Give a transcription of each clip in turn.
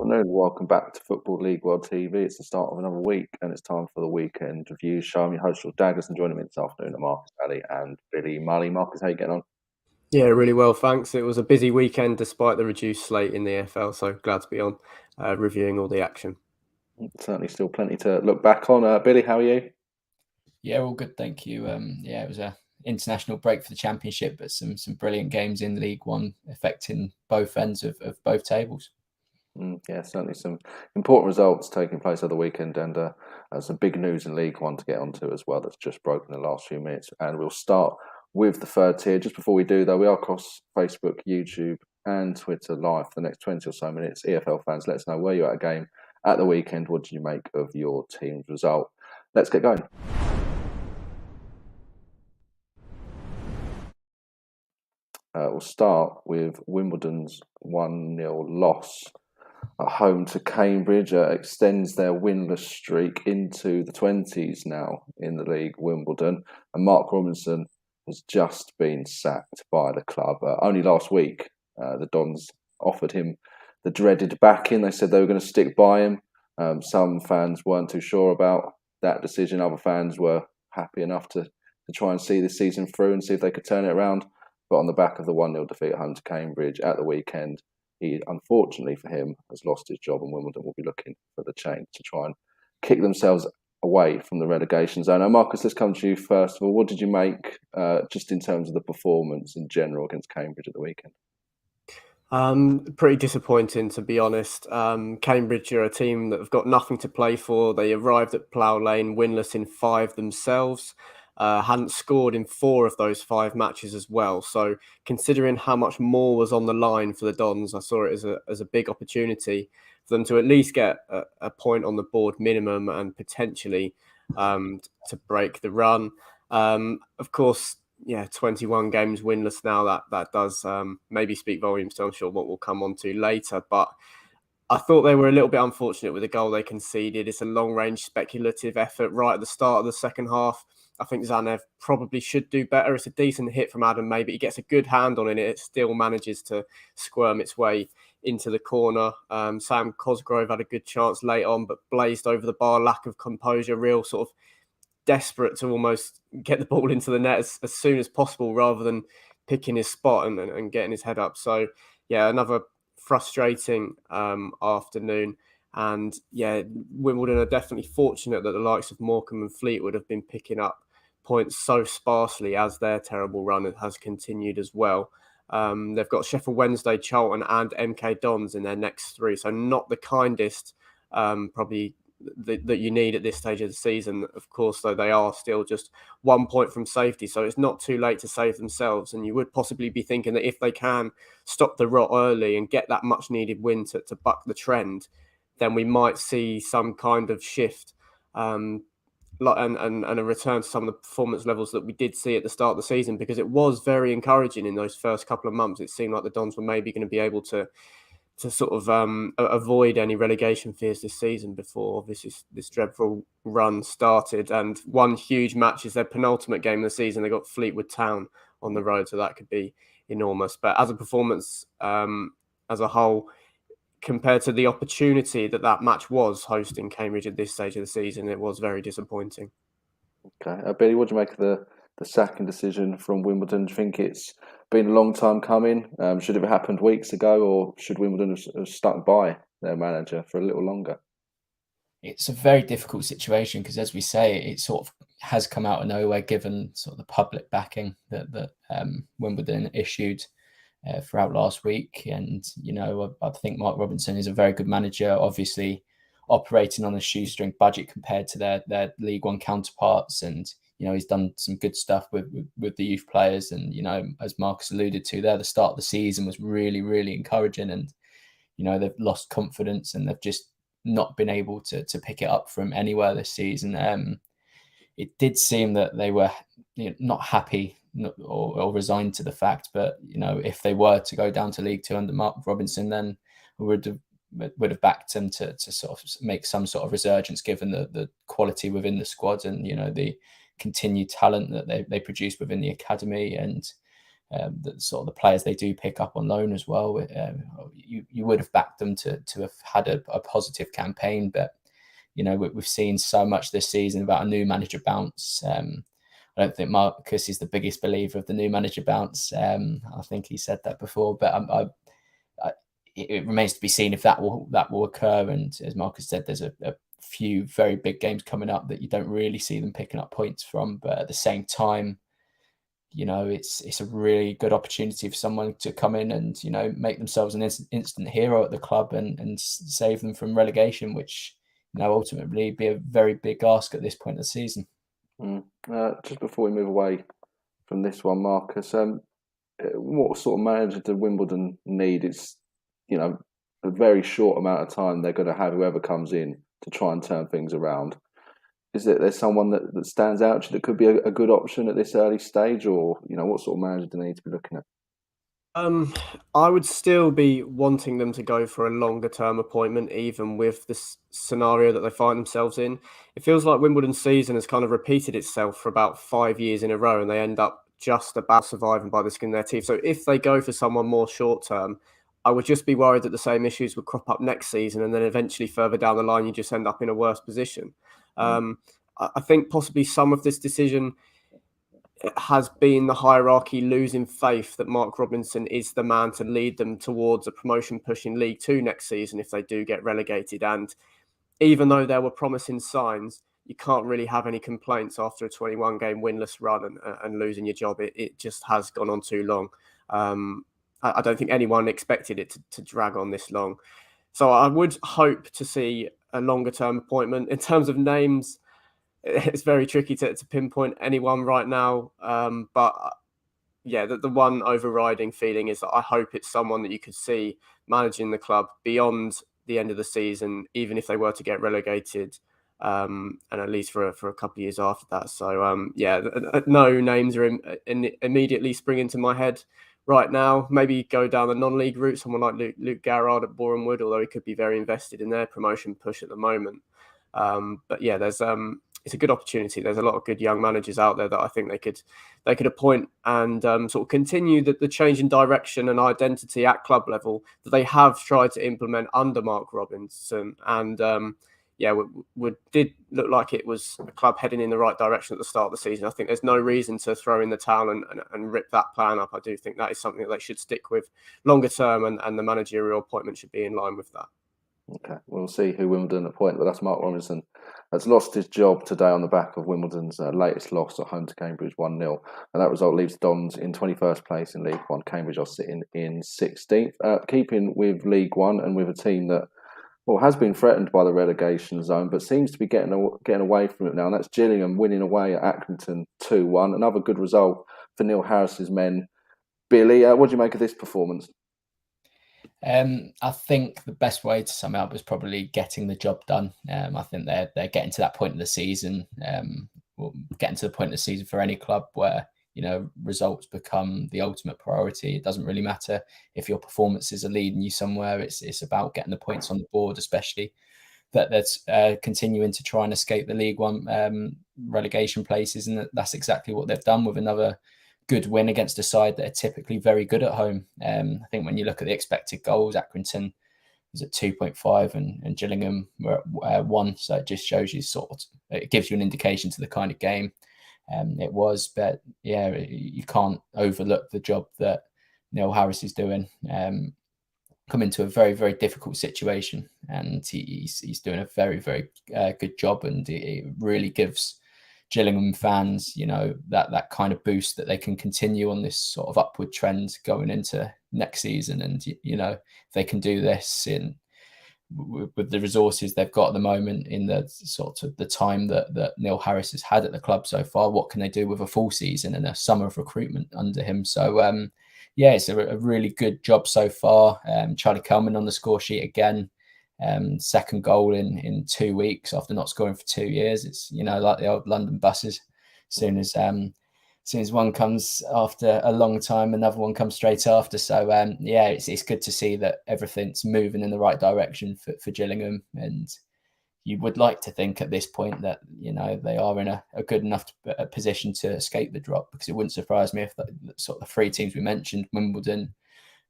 afternoon. Welcome back to Football League World TV. It's the start of another week, and it's time for the weekend review show. I'm your host, Dagless, and joining me this afternoon are Marcus, Ally and Billy Mulley. Marcus, how you getting on? Yeah, really well, thanks. It was a busy weekend despite the reduced slate in the AFL, so glad to be on reviewing all the action. Certainly still plenty to look back on. Billy, how are you? Yeah, all good, thank you. It was a international break for the Championship, but some brilliant games in League One affecting both ends of both tables. Yeah, certainly some important results taking place over the weekend, and some big news in League One to get onto as well that's just broken in the last few minutes. And we'll start with the third tier. Just before we do, though, we are across Facebook, YouTube, and Twitter live for the next 20 or so minutes. EFL fans, let us know where you're at a game at the weekend. What did you make of your team's result? Let's get going. We'll start with Wimbledon's 1-0 loss at home to Cambridge. Extends their winless streak into the 20s now in the league, Wimbledon. And Mark Robinson has just been sacked by the club. Only last week, the Dons offered him the dreaded backing. They said they were going to stick by him. Some fans weren't too sure about that decision. Other fans were happy enough to try and see this season through and see if they could turn it around. But on the back of the 1-0 defeat at home to Cambridge at the weekend, he, unfortunately for him, has lost his job, and Wimbledon will be looking for the change to try and kick themselves away from the relegation zone. Now, Marcus, let's come to you first of all. What did you make just in terms of the performance in general against Cambridge at the weekend? Pretty disappointing, to be honest. Cambridge are a team that have got nothing to play for. They arrived at Plough Lane winless in 5 themselves. Hadn't scored in 4 of those 5 matches as well. So considering how much more was on the line for the Dons, I saw it as a big opportunity for them to at least get a point on the board minimum and potentially to break the run. Of course, 21 games winless now, that does maybe speak volumes to, I'm sure, what we'll come on to later. But I thought they were a little bit unfortunate with the goal they conceded. It's a long-range speculative effort right at the start of the second half. I think Zanev probably should do better. It's a decent hit from Adam May, but he gets a good hand on it. It still manages to squirm its way into the corner. Sam Cosgrove had a good chance late on, but blazed over the bar. Lack of composure, real sort of desperate to almost get the ball into the net as soon as possible rather than picking his spot and getting his head up. So, yeah, another frustrating afternoon. And, Wimbledon are definitely fortunate that the likes of Morecambe and Fleetwood have been picking up points so sparsely as their terrible run has continued as well. They've got Sheffield Wednesday, Charlton and MK Dons in their next 3. So not the kindest probably that you need at this stage of the season. Of course, though, they are still just 1 point from safety, so it's not too late to save themselves. And you would possibly be thinking that if they can stop the rot early and get that much needed win to buck the trend, then we might see some kind of shift and a return to some of the performance levels that we did see at the start of the season, because it was very encouraging in those first couple of months. It seemed like the Dons were maybe going to be able to sort of avoid any relegation fears this season before obviously this dreadful run started. And one huge match is their penultimate game of the season. They got Fleetwood Town on the road, so that could be enormous. But as a performance as a whole, compared to the opportunity that match was hosting Cambridge at this stage of the season, it was very disappointing. Okay, Billy, what do you make of the sacking decision from Wimbledon? Do you think it's been a long time coming? Should it have happened weeks ago, or should Wimbledon have stuck by their manager for a little longer? It's a very difficult situation because, as we say, it sort of has come out of nowhere given sort of the public backing that Wimbledon issued throughout last week. And, I think Mark Robinson is a very good manager, obviously operating on a shoestring budget compared to their League One counterparts. And, he's done some good stuff with the youth players. And, as Marcus alluded to there, the start of the season was really, really encouraging. And, they've lost confidence and they've just not been able to pick it up from anywhere this season. It did seem that they were not happy or resigned to the fact, but if they were to go down to League Two under Mark Robinson, then we would have backed them to sort of make some sort of resurgence given the quality within the squad and the continued talent that they produce within the academy. And the sort of the players they do pick up on loan as well. You would have backed them to have had a positive campaign, but we've seen so much this season about a new manager bounce. I don't think Marcus is the biggest believer of the new manager bounce. I think he said that before, but it remains to be seen if that will occur. And as Marcus said, there's a few very big games coming up that you don't really see them picking up points from. But at the same time, it's a really good opportunity for someone to come in and make themselves an instant hero at the club and save them from relegation, which ultimately be a very big ask at this point of the season. Just before we move away from this one, Marcus, what sort of manager do Wimbledon need? It's a very short amount of time they're going to have whoever comes in to try and turn things around. Is there someone that stands out to you that could be a good option at this early stage, or what sort of manager do they need to be looking at? I would still be wanting them to go for a longer term appointment, even with this scenario that they find themselves in. It feels like Wimbledon's season has kind of repeated itself for about 5 years in a row, and they end up just about surviving by the skin of their teeth. So if they go for someone more short term, I would just be worried that the same issues would crop up next season, and then eventually further down the line, you just end up in a worse position. I think possibly some of this decision has been the hierarchy losing faith that Mark Robinson is the man to lead them towards a promotion push in League Two next season if they do get relegated. And even though there were promising signs, you can't really have any complaints after a 21-game winless run and losing your job. It just has gone on too long. I don't think anyone expected it to drag on this long. So I would hope to see a longer-term appointment. In terms of names, it's very tricky to pinpoint anyone right now. But yeah, the one overriding feeling is that I hope it's someone that you could see managing the club beyond the end of the season, even if they were to get relegated, and at least for a couple of years after that. So no names are immediately springing to my head right now. Maybe go down the non-league route, someone like Luke Garrard at Boreham Wood, although he could be very invested in their promotion push at the moment. But yeah, it's a good opportunity. There's a lot of good young managers out there that I think they could appoint and sort of continue the change in direction and identity at club level that they have tried to implement under Mark Robinson. And did look like it was a club heading in the right direction at the start of the season. I think there's no reason to throw in the towel and rip that plan up. I do think that is something that they should stick with longer term, and the managerial appointment should be in line with that. Okay, we'll see who Wimbledon appoint, but that's Mark Robinson has lost his job today on the back of Wimbledon's latest loss at home to Cambridge 1-0, and that result leaves Dons in 21st place in League One. Cambridge are sitting in 16th. Keeping with League One and with a team that has been threatened by the relegation zone, but seems to be getting away from it now, and that's Gillingham winning away at Accrington 2-1. Another good result for Neil Harris's men. Billy, what do you make of this performance? I think the best way to sum it up is probably getting the job done. I think they're getting to that point in the season, getting to the point of the season for any club where results become the ultimate priority. It doesn't really matter if your performances are leading you somewhere. It's about getting the points on the board, especially that that's continuing to try and escape the League One relegation places, and that's exactly what they've done with another good win against a side that are typically very good at home. I think when you look at the expected goals, Accrington was at 2.5 and Gillingham were at 1. So it just shows you it gives you an indication to the kind of game it was. But yeah, you can't overlook the job that Neil Harris is doing. Come into a very, very difficult situation, and he's doing a very, very good job, and it really gives Gillingham fans, that kind of boost that they can continue on this sort of upward trend going into next season. And, if they can do this with the resources they've got at the moment in the sort of the time that Neil Harris has had at the club so far, what can they do with a full season and a summer of recruitment under him? So, it's a really good job so far. Charlie Kelman on the score sheet again. Second goal in 2 weeks after not scoring for 2 years. It's like the old London buses. As soon as one comes after a long time, another one comes straight after. So it's good to see that everything's moving in the right direction for Gillingham, and you would like to think at this point that, you know, they are in a good enough position to escape the drop, because it wouldn't surprise me if the sort of the three teams we mentioned, Wimbledon,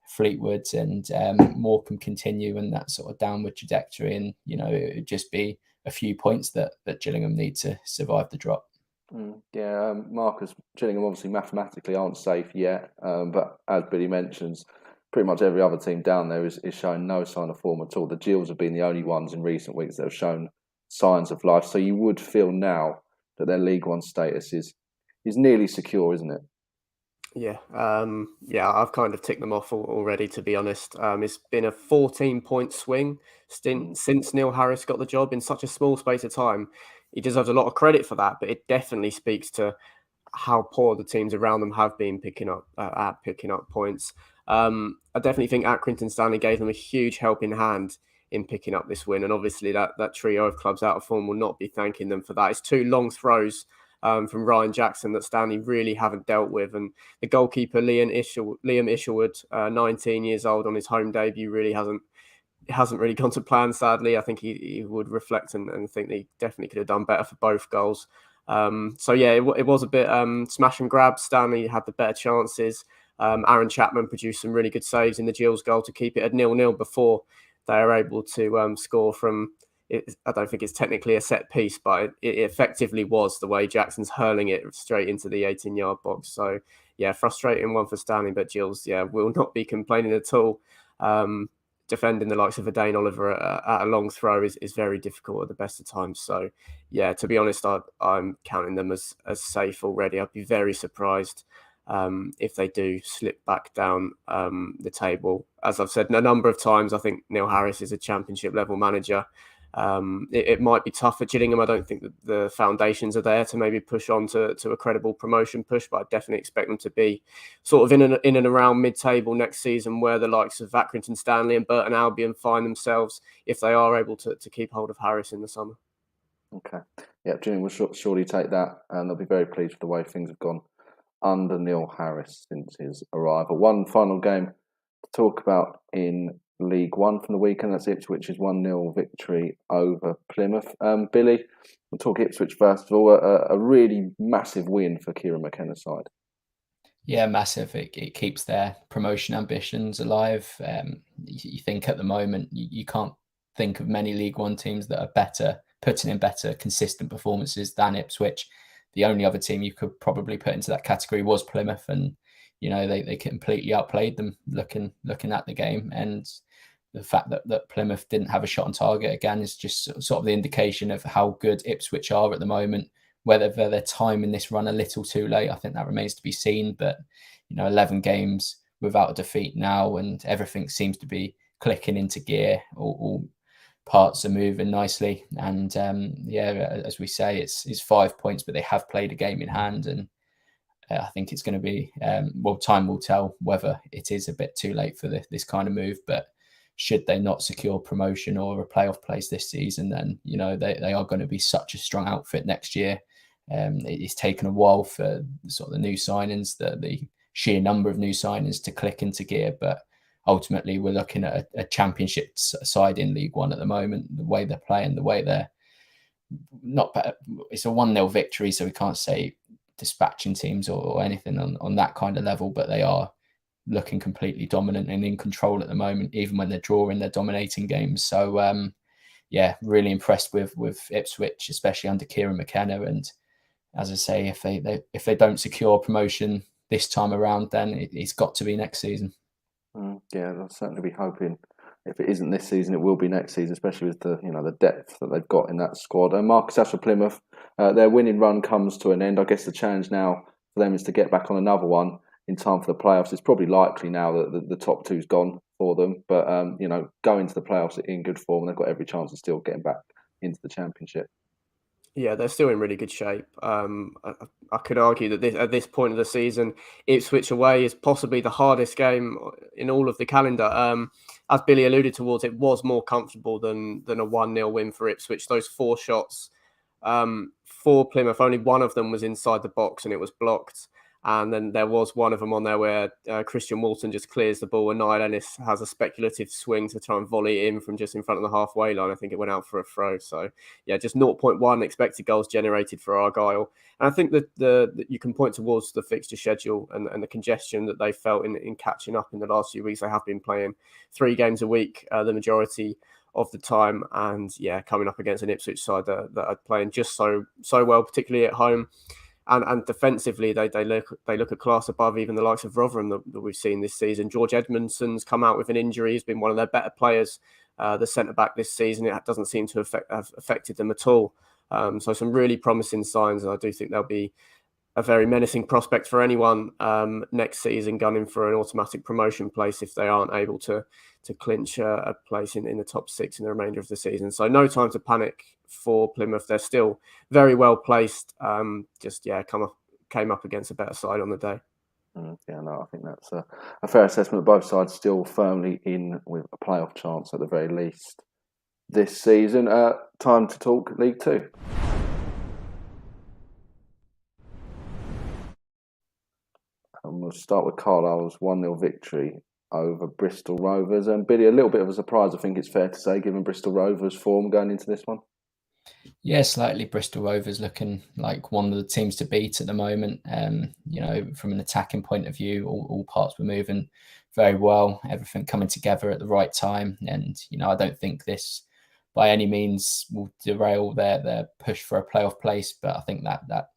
Fleetwood and Morecambe, continue in that sort of downward trajectory, and, you know, it would just be a few points that Gillingham need to survive the drop. Marcus, Gillingham obviously mathematically aren't safe yet, but as Billy mentions, pretty much every other team down there is showing no sign of form at all. The Gills have been the only ones in recent weeks that have shown signs of life. So you would feel now that their League One status is nearly secure, isn't it? Yeah, I've kind of ticked them off already, to be honest. It's been a 14-point swing since Neil Harris got the job in such a small space of time. He deserves a lot of credit for that, but it definitely speaks to how poor the teams around them have been picking up points. I definitely think Accrington Stanley gave them a huge helping hand in picking up this win, and obviously that trio of clubs out of form will not be thanking them for that. It's two long throws from Ryan Jackson that Stanley really haven't dealt with, and the goalkeeper Liam Isherwood, 19 years old on his home debut, really hasn't really gone to plan, sadly. I think he would reflect and think that he definitely could have done better for both goals. It was a bit smash and grab. Stanley had the better chances. Aaron Chapman produced some really good saves in the Gills goal to keep it at 0-0 before they are able to score from it. I don't think it's technically a set piece, but it effectively was, the way Jackson's hurling it straight into the 18-yard box. So yeah, frustrating one for Stanley, but Gills, will not be complaining at all. Defending the likes of a Dane Oliver at a long throw is very difficult at the best of times. So yeah, to be honest, I'm counting them as safe already. I'd be very surprised if they do slip back down the table. As I've said a number of times, I think Neil Harris is a championship level manager. It might be tough for Gillingham. I don't think that the foundations are there to maybe push on to a credible promotion push, but I definitely expect them to be sort of in and around mid-table next season, where the likes of Accrington Stanley and Burton Albion find themselves, if they are able to keep hold of Harris in the summer. Okay. Yeah, Gillingham will surely take that, and they'll be very pleased with the way things have gone under Neil Harris since his arrival. One final game to talk about in League One from the weekend. That's Ipswich's 1-0 victory over Plymouth. Billy, we'll talk Ipswich first of all. A really massive win for Kieran McKenna's side. Yeah, massive. It keeps their promotion ambitions alive. You think at the moment you can't think of many League One teams that are putting in better consistent performances than Ipswich. The only other team you could probably put into that category was Plymouth, and they completely outplayed them looking at the game. And the fact that Plymouth didn't have a shot on target again is just sort of the indication of how good Ipswich are at the moment. Whether they're timing this run a little too late, I think that remains to be seen. But 11 games without a defeat now, and everything seems to be clicking into gear. All parts are moving nicely, and as we say, it's 5 points, but they have played a game in hand, and I think it's going to be time will tell whether it is a bit too late for this kind of move. But should they not secure promotion or a playoff place this season, then they are going to be such a strong outfit next year. It's taken a while for sort of the new signings, the sheer number of new signings to click into gear, but ultimately we're looking at a championship side in League One at the moment. The way they're playing, the way they're not, it's a 1-0 victory, so we can't say dispatching teams or anything on that kind of level, but they are looking completely dominant and in control at the moment. Even when they're drawing, they're dominating games. So really impressed with Ipswich, especially under Kieran McKenna. And as I say, if they don't secure promotion this time around, then it's got to be next season. I'll certainly be hoping if it isn't this season, it will be next season, especially with the depth that they've got in that squad. And Marcus, as for Plymouth, their winning run comes to an end. I guess the challenge now for them is to get back on another one in time for the playoffs. It's probably likely now that the top two's gone for them, but go into the playoffs in good form, and they've got every chance of still getting back into the championship. Yeah, they're still in really good shape. I could argue that at this point of the season, Ipswich away is possibly the hardest game in all of the calendar. As Billy alluded towards, it was more comfortable than a 1-0 win for Ipswich. Those 4 shots for Plymouth, only one of them was inside the box and it was blocked. And then there was one of them on there where Christian Walton just clears the ball and Niall Ennis has a speculative swing to try and volley it in from just in front of the halfway line. I think it went out for a throw. So, yeah, just 0.1 expected goals generated for Argyle. And I think that you can point towards the fixture schedule and the congestion that they felt in catching up in the last few weeks. They have been playing 3 games a week, the majority of the time, and coming up against an Ipswich side that are playing just so well, particularly at home. And defensively, they look a class above even the likes of Rotherham that we've seen this season. George Edmondson's come out with an injury. He's been one of their better players, the centre-back this season. It doesn't seem to have affected them at all. So some really promising signs, and I do think they'll be a very menacing prospect for anyone next season gunning for an automatic promotion place if they aren't able to clinch a place in the top 6 in the remainder of the season. So no time to panic for Plymouth. They're still very well placed. Came up against a better side on the day. I think that's a fair assessment. Both sides still firmly in with a playoff chance at the very least this season. Time to talk League Two. And we'll start with Carlisle's 1-0 victory over Bristol Rovers. And Billy, a little bit of a surprise, I think it's fair to say, given Bristol Rovers' form going into this one. Yeah, slightly. Bristol Rovers looking like one of the teams to beat at the moment. From an attacking point of view, all parts were moving very well, everything coming together at the right time. And, I don't think this by any means will derail their push for a playoff place, but I think that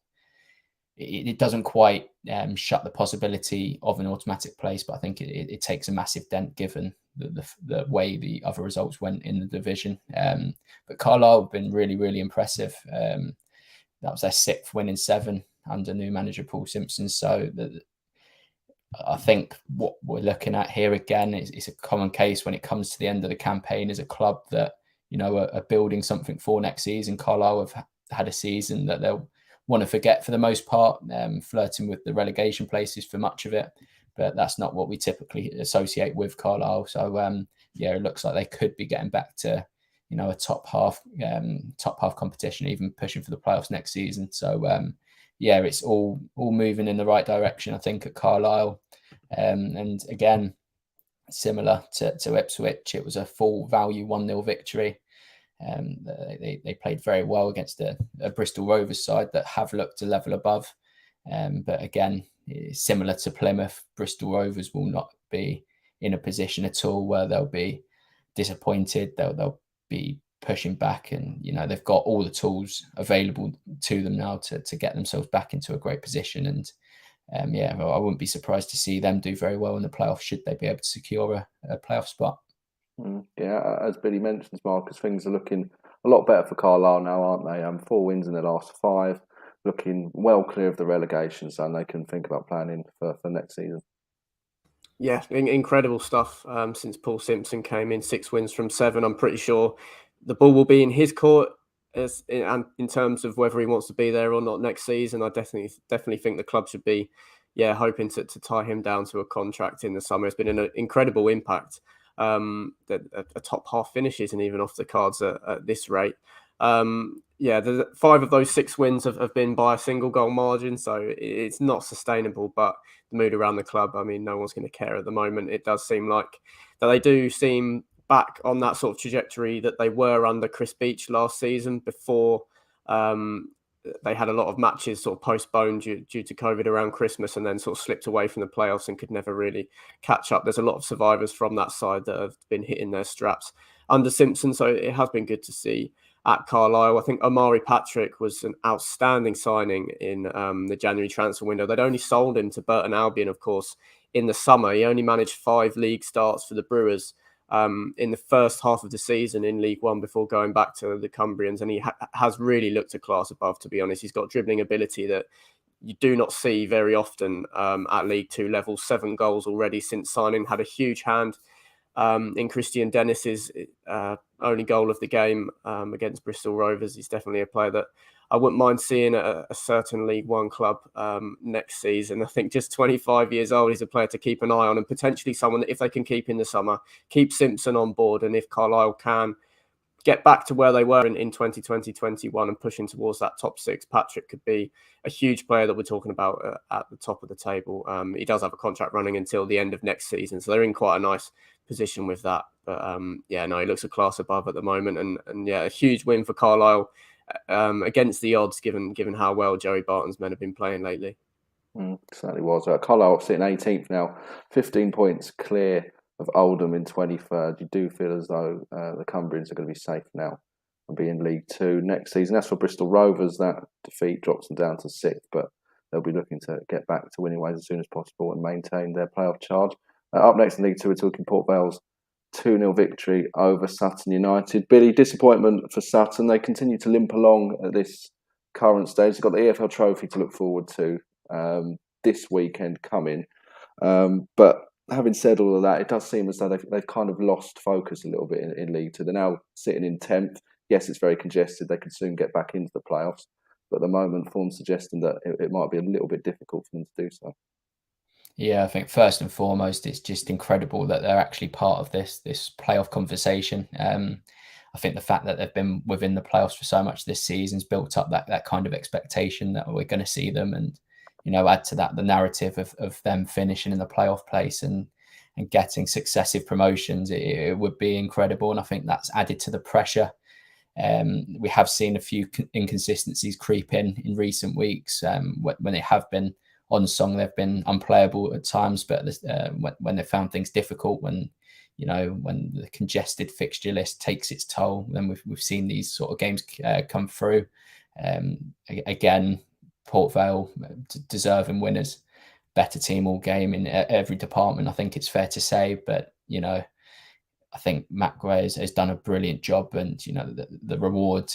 it doesn't quite shut the possibility of an automatic place, but I think it takes a massive dent given the way the other results went in the division. But Carlisle have been really, really impressive. That was their 6th win in 7 under new manager Paul Simpson. So I think what we're looking at here again is a common case when it comes to the end of the campaign as a club that, are building something for next season. Carlisle have had a season that they'll want to forget for the most part, flirting with the relegation places for much of it. But that's not what we typically associate with Carlisle. So, it looks like they could be getting back to, a top half competition, even pushing for the playoffs next season. So, it's all moving in the right direction, I think, at Carlisle. And again, similar to Ipswich, it was a full value 1-0 victory. They played very well against a Bristol Rovers side that have looked a level above. But again, similar to Plymouth, Bristol Rovers will not be in a position at all where they'll be disappointed. They'll be pushing back, and they've got all the tools available to them now to get themselves back into a great position. And I wouldn't be surprised to see them do very well in the playoffs should they be able to secure a playoff spot. Yeah, as Billy mentions, Marcus, things are looking a lot better for Carlisle now, aren't they? 4 wins in their last 5, looking well clear of the relegation, so they can think about planning for next season. Yeah, incredible stuff since Paul Simpson came in. 6 wins from 7. I'm pretty sure the ball will be in his court in terms of whether he wants to be there or not next season. I definitely think the club should be hoping to tie him down to a contract in the summer. It's been an incredible impact. A top half finish isn't even off the cards at this rate. The 5 of those 6 wins have been by a single goal margin, so it's not sustainable. But the mood around the club, no one's going to care at the moment. It does seem like that they do seem back on that sort of trajectory that they were under Chris Beach last season before they had a lot of matches sort of postponed due to COVID around Christmas, and then sort of slipped away from the playoffs and could never really catch up. There's a lot of survivors from that side that have been hitting their straps under Simpson, so it has been good to see at Carlisle. I think Omari Patrick was an outstanding signing in the January transfer window. They'd only sold him to Burton Albion, of course, in the summer. He only managed 5 league starts for the Brewers in the first half of the season in League One before going back to the Cumbrians, and he has really looked a class above, to be honest. He's got dribbling ability that you do not see very often at League Two level. 7 goals already since signing. Had a huge hand in Christian Dennis's only goal of the game against Bristol Rovers. He's definitely a player that I wouldn't mind seeing at a certain League One club next season. I think just 25 years old, he's a player to keep an eye on, and potentially someone that if they can keep in the summer, keep Simpson on board, and if Carlisle can get back to where they were in 2020-21 and pushing towards that top six, Patrick could be a huge player that we're talking about at the top of the table. He does have a contract running until the end of next season, so they're in quite a nice position with that. But he looks a class above at the moment, and a huge win for Carlisle against the odds, given how well Joey Barton's men have been playing lately. Certainly was. Carlisle sitting 18th now, 15 points clear of Oldham in 23rd. You do feel as though the Cumbrians are going to be safe now and be in League Two next season. As for Bristol Rovers, that defeat drops them down to 6th, but they'll be looking to get back to winning ways as soon as possible and maintain their playoff charge. Up next in League Two, we're talking Port Vale's 2-0 victory over Sutton United. Billy, disappointment for Sutton. They continue to limp along at this current stage. They've got the EFL Trophy to look forward to this weekend coming. But having said all of that, it does seem as though they've kind of lost focus a little bit in League Two. They're now sitting in 10th. Yes, it's very congested. They could soon get back into the playoffs. But at the moment, form's suggesting that it might be a little bit difficult for them to do so. Yeah, I think first and foremost, it's just incredible that they're actually part of this playoff conversation. I think the fact that they've been within the playoffs for so much this season's built up that kind of expectation that we're going to see them, and add to that the narrative of them finishing in the playoff place and getting successive promotions. It would be incredible, and I think that's added to the pressure. We have seen a few inconsistencies creep in recent weeks when they have been on song, they've been unplayable at times, but when they found things difficult, when the congested fixture list takes its toll, then we've seen these sort of games come through. Again, Port Vale deserving winners, better team all game in every department, I think it's fair to say. But I think Matt Gray has done a brilliant job, and the reward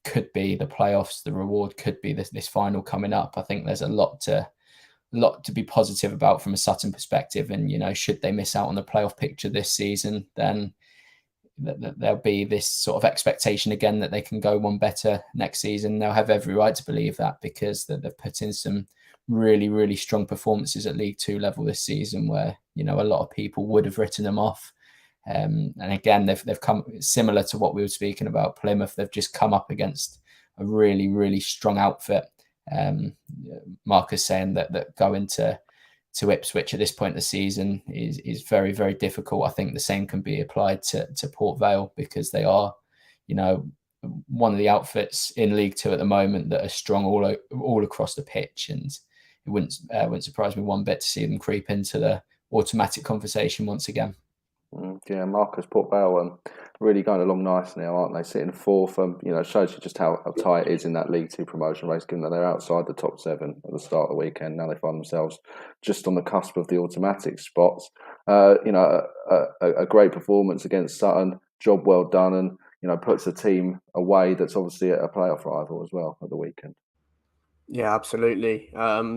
could be the playoffs. The reward could be this final coming up. I think there's a lot to be positive about from a Sutton perspective, and should they miss out on the playoff picture this season, then there'll be this sort of expectation again that they can go one better next season. They'll have every right to believe that, because they've put in some really, really strong performances at League Two level this season, where a lot of people would have written them off. And again, they've come similar to what we were speaking about Plymouth. They've just come up against a really, really strong outfit. Marcus saying that going to Ipswich at this point of the season is very, very difficult. I think the same can be applied to Port Vale, because they are, one of the outfits in League Two at the moment that are strong all across the pitch, and it wouldn't surprise me one bit to see them creep into the automatic conversation once again. Yeah, Marcus, Port Vale really going along nicely now, aren't they? Sitting 4th, shows you just how tight it is in that League Two promotion race, given that they're outside the top 7 at the start of the weekend. Now they find themselves just on the cusp of the automatic spots. A great performance against Sutton, job well done, and puts a team away that's obviously a playoff rival as well at the weekend. Yeah, absolutely.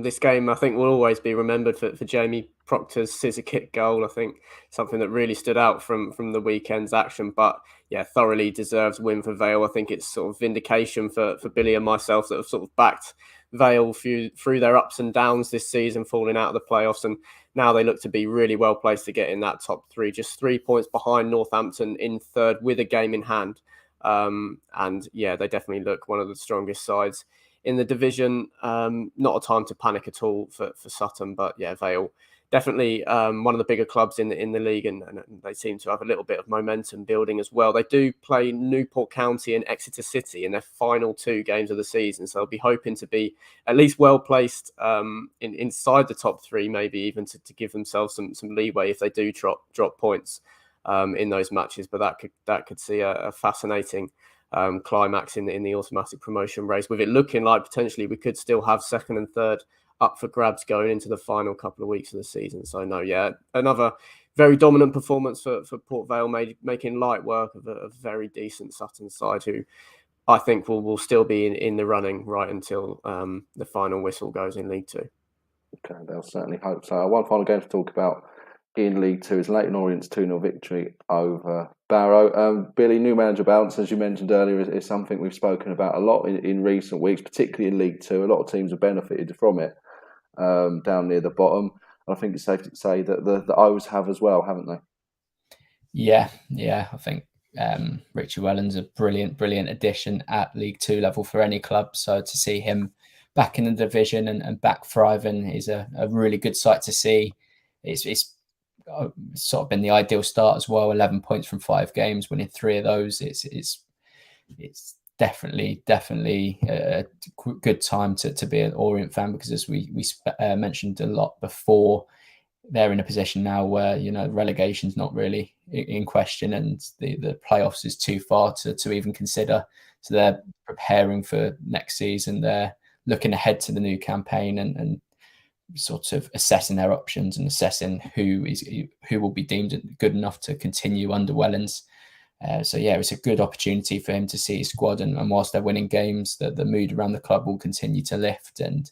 This game, I think, will always be remembered for Jamie Proctor's scissor kick goal. I think something that really stood out from the weekend's action. But yeah, thoroughly deserves win for Vale. I think it's sort of vindication for Billy and myself that have sort of backed Vale through their ups and downs this season, falling out of the playoffs, and now they look to be really well placed to get in that top 3. Just 3 points behind Northampton in 3rd with a game in hand. And yeah, they definitely look one of the strongest sides in the division. Not a time to panic at all for Sutton, but yeah, Vale definitely one of the bigger clubs in the league, and they seem to have a little bit of momentum building as well. They do play Newport County and Exeter City in their final 2 games of the season, so they'll be hoping to be at least well placed inside the top 3, maybe even to give themselves some leeway if they do drop points in those matches. But that could see a fascinating climax in the automatic promotion race, with it looking like potentially we could still have 2nd and 3rd up for grabs going into the final couple of weeks of the season. So no, yeah, another very dominant performance for Port Vale, making light work of a very decent Sutton side, who I think will still be in the running right until the final whistle goes in League Two. Okay, they'll certainly hope so. One final game to talk about in League Two is Leyton Orient's 2-0 victory over Barrow. Billy, new manager bounce, as you mentioned earlier, is something we've spoken about a lot in recent weeks, particularly in League Two. A lot of teams have benefited from it down near the bottom. And I think it's safe to say that the O's have as well, haven't they? Yeah. I think Richie Wellens a brilliant addition at League Two level for any club. So to see him back in the division and back thriving is a really good sight to see. It's sort of been the ideal start as well. 11 points from 5 games, winning 3 of those. It's definitely a good time to be an Orient fan, because as we mentioned a lot before, they're in a position now where, you know, relegation's not really in question, and the playoffs is too far to even consider. So they're preparing for next season. They're looking ahead to the new campaign and sort of assessing their options and assessing who will be deemed good enough to continue under Wellens. So yeah, it's a good opportunity for him to see his squad, and whilst they're winning games, the mood around the club will continue to lift. And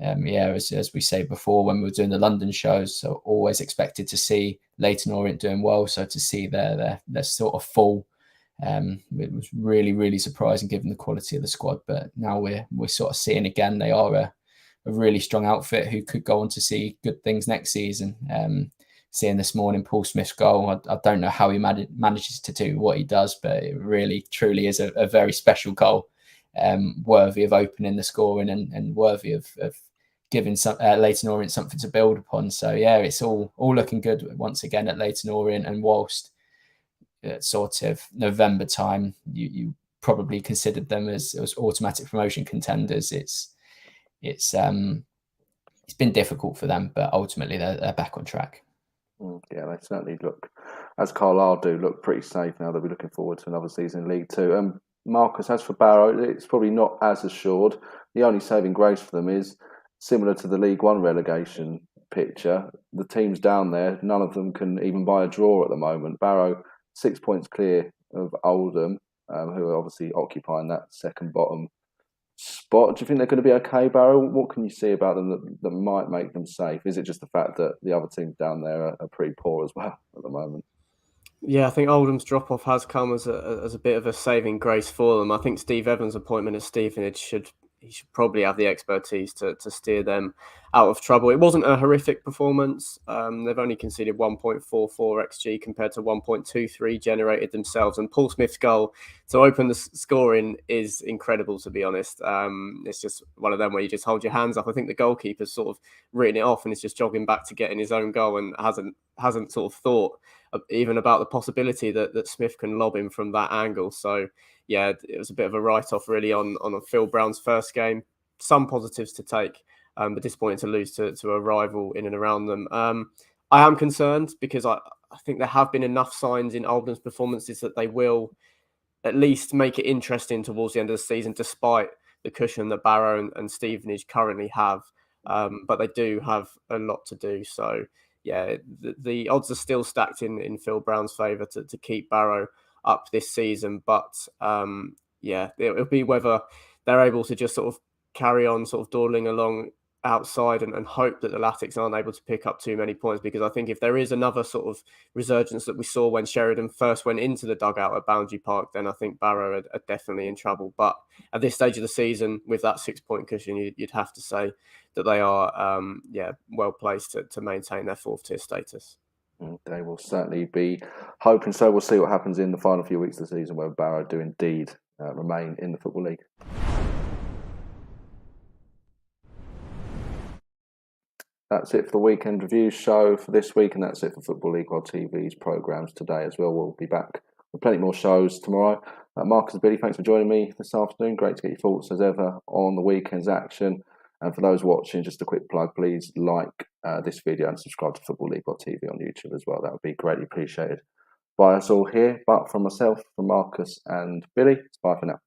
as we say before, when we were doing the London shows, so always expected to see Leyton Orient doing well. So to see their sort of fall, it was really surprising given the quality of the squad. But now we're sort of seeing again they are a really strong outfit who could go on to see good things next season. Seeing this morning Paul Smith's goal, I don't know how he manages to do what he does, but it really truly is a very special goal, worthy of opening the scoring and worthy of giving Leyton Orient something to build upon. So yeah, it's all looking good once again at Leyton Orient. And whilst sort of November time you probably considered them as automatic promotion contenders, it's been difficult for them, but ultimately they're back on track. Yeah, they certainly look, as Carlisle do, look pretty safe now. They'll be looking forward to another season in League Two. Marcus, as for Barrow, it's probably not as assured. The only saving grace for them is similar to the League One relegation picture. The teams down there, none of them can even buy a draw at the moment. Barrow 6 points clear of Oldham, who are obviously occupying that second bottom spot. Do you think they're going to be okay, Barrow? What can you see about them that might make them safe? Is it just the fact that the other teams down there are pretty poor as well at the moment? Yeah, I think Oldham's drop-off has come as a bit of a saving grace for them. I think Steve Evans' appointment at Stevenage should probably have the expertise to steer them out of trouble. It wasn't a horrific performance. They've only conceded 1.44 XG compared to 1.23 generated themselves. And Paul Smith's goal to open the scoring is incredible, to be honest. It's just one of them where you just hold your hands up. I think the goalkeeper's sort of written it off and is just jogging back to getting his own goal and hasn't sort of thought even about the possibility that Smith can lob him from that angle. So yeah, it was a bit of a write-off really on Phil Brown's first game. Some positives to take, but disappointing to lose to a rival in and around them. I am concerned because I think there have been enough signs in Oldham's performances that they will at least make it interesting towards the end of the season, despite the cushion that Barrow and Stevenage currently have. But they do have a lot to do. So yeah, the odds are still stacked in Phil Brown's favour to keep Barrow up this season. But yeah, it'll be whether they're able to just sort of carry on sort of dawdling along outside and hope that the Latics aren't able to pick up too many points, because I think if there is another sort of resurgence that we saw when Sheridan first went into the dugout at Boundary Park, then I think Barrow are definitely in trouble. But at this stage of the season, with that 6 point cushion, you'd have to say that they are well placed to maintain their 4th tier status. They will certainly be hoping so. We'll see what happens in the final few weeks of the season, where Barrow do indeed remain in the Football League. That's it for the Weekend Review show for this week, and that's it for Football League World TV's programmes today as well. We'll be back with plenty more shows tomorrow. Marcus and Billy, thanks for joining me this afternoon. Great to get your thoughts as ever on the weekend's action. And for those watching, just a quick plug, please like this video and subscribe to Football League World TV on YouTube as well. That would be greatly appreciated by us all here. But from myself, from Marcus and Billy, it's bye for now.